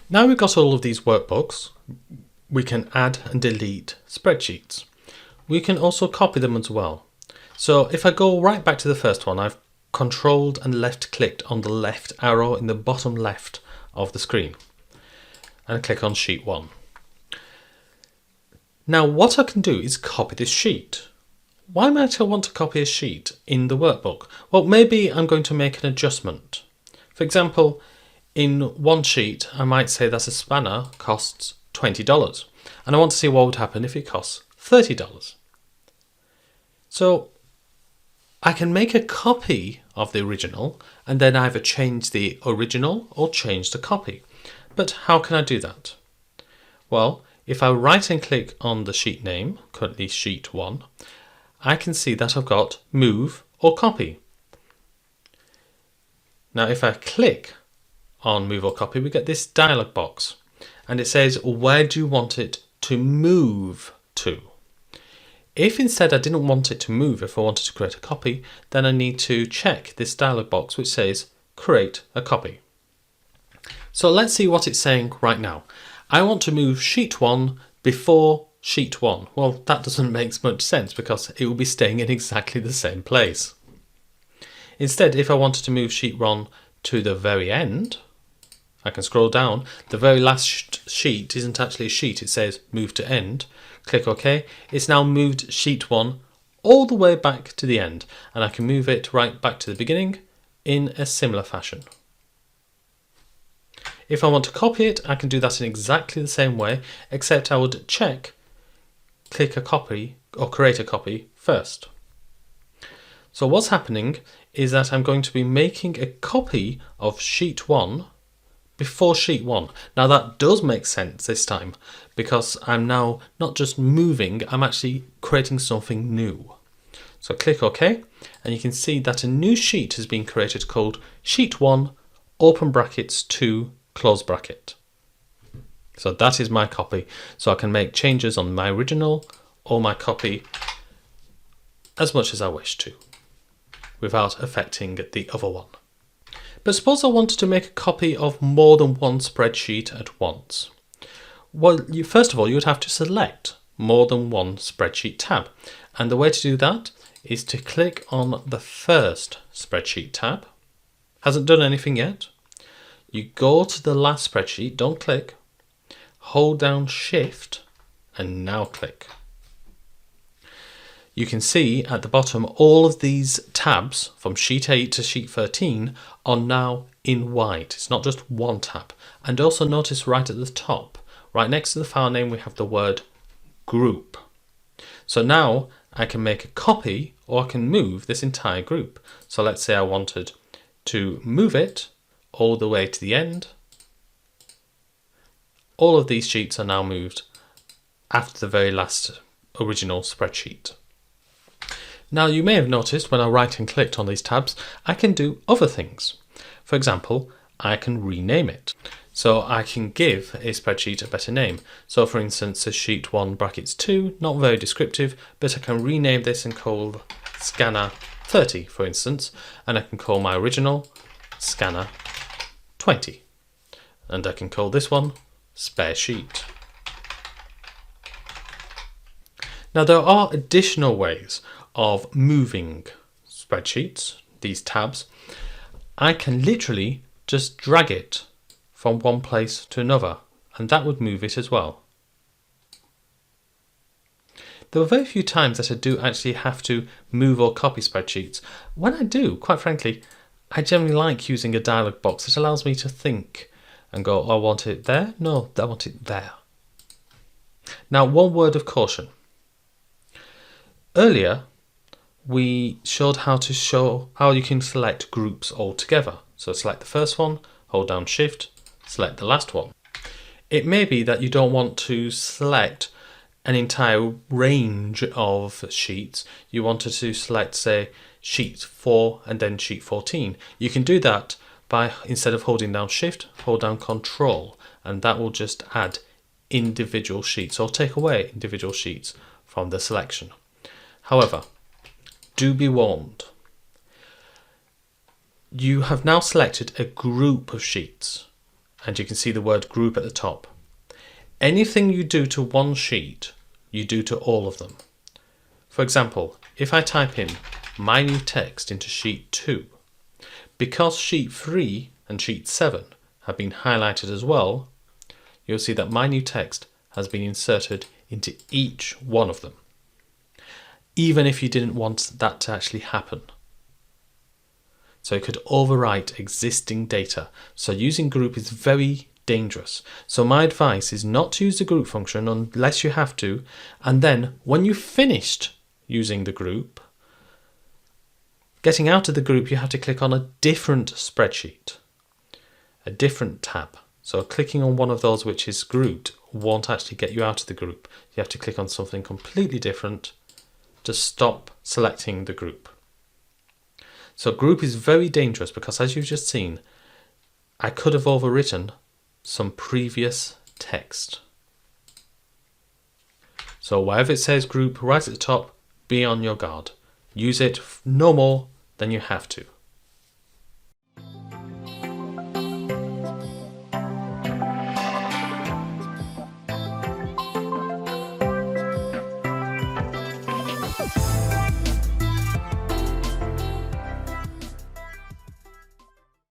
Now we've got all of these workbooks, we can add and delete spreadsheets. We can also copy them as well. So if I go right back to the first one, I've controlled and left clicked on the left arrow in the bottom left of the screen and click on sheet 1. Now what I can do is copy this sheet. Why might I want to copy a sheet in the workbook? Well, maybe I'm going to make an adjustment. For example, in one sheet, I might say that a spanner costs $20 and I want to see what would happen if it costs $30. So I can make a copy of the original and then either change the original or change the copy. But how can I do that? Well, if I right and click on the sheet name, currently sheet 1, I can see that I've got move or copy. Now if I click on move or copy, we get this dialog box and it says, where do you want it to move to? If instead I didn't want it to move, if I wanted to create a copy, then I need to check this dialog box which says create a copy. So let's see what it's saying right now. I want to move sheet 1 before sheet 1. Well, that doesn't make much sense because it will be staying in exactly the same place. Instead, if I wanted to move sheet 1 to the very end, I can scroll down. The very last sheet isn't actually a sheet, it says move to end. Click OK. It's now moved sheet 1 all the way back to the end, and I can move it right back to the beginning in a similar fashion. If I want to copy it, I can do that in exactly the same way, except I would check click a copy or create a copy first. So what's happening is that I'm going to be making a copy of sheet 1 before sheet 1. Now that does make sense this time because I'm now not just moving, I'm actually creating something new. So click OK and you can see that a new sheet has been created called sheet 1 open brackets 2 close bracket. So that is my copy. So I can make changes on my original or my copy as much as I wish to without affecting the other one. But suppose I wanted to make a copy of more than one spreadsheet at once. Well, first of all, you would have to select more than one spreadsheet tab. And the way to do that is to click on the first spreadsheet tab. Hasn't done anything yet. You go to the last spreadsheet, don't click, hold down Shift and now click. You can see at the bottom all of these tabs from sheet 8 to sheet 13 are now in white. It's not just one tab. And also notice right at the top, right next to the file name, we have the word group. So now I can make a copy or I can move this entire group. So let's say I wanted to move it all the way to the end. All of these sheets are now moved after the very last original spreadsheet. Now you may have noticed when I right and clicked on these tabs, I can do other things. For example, I can rename it. So I can give a spreadsheet a better name. So for instance, a sheet 1 brackets 2, not very descriptive, but I can rename this and call scanner 30, for instance, and I can call my original scanner 20. And I can call this one spare sheet. Now there are additional ways of moving spreadsheets, these tabs. I can literally just drag it from one place to another and that would move it as well. There are very few times that I do actually have to move or copy spreadsheets. When I do, quite frankly, I generally like using a dialog box. It allows me to think and go, oh, I want it there? No, I want it there. Now, one word of caution. Earlier, we showed how you can select groups all together. So select the first one, hold down Shift, select the last one. It may be that you don't want to select an entire range of sheets. You wanted to select, say, sheet 4 and then sheet 14. You can do that by, instead of holding down Shift, hold down Control, and that will just add individual sheets or take away individual sheets from the selection. However, do be warned. You have now selected a group of sheets and you can see the word group at the top. Anything you do to one sheet, you do to all of them. For example, if I type in my new text into sheet 2, because sheet 3 and sheet 7 have been highlighted as well, you'll see that my new text has been inserted into each one of them, even if you didn't want that to actually happen. So it could overwrite existing data. So using group is very dangerous. So my advice is not to use the group function unless you have to, and then when you've finished using the group, getting out of the group, you have to click on a different spreadsheet, a different tab. So clicking on one of those which is grouped won't actually get you out of the group. You have to click on something completely different to stop selecting the group. So group is very dangerous because, as you've just seen, I could have overwritten some previous text. So wherever it says group right at the top, be on your guard. Use it no more than you have to.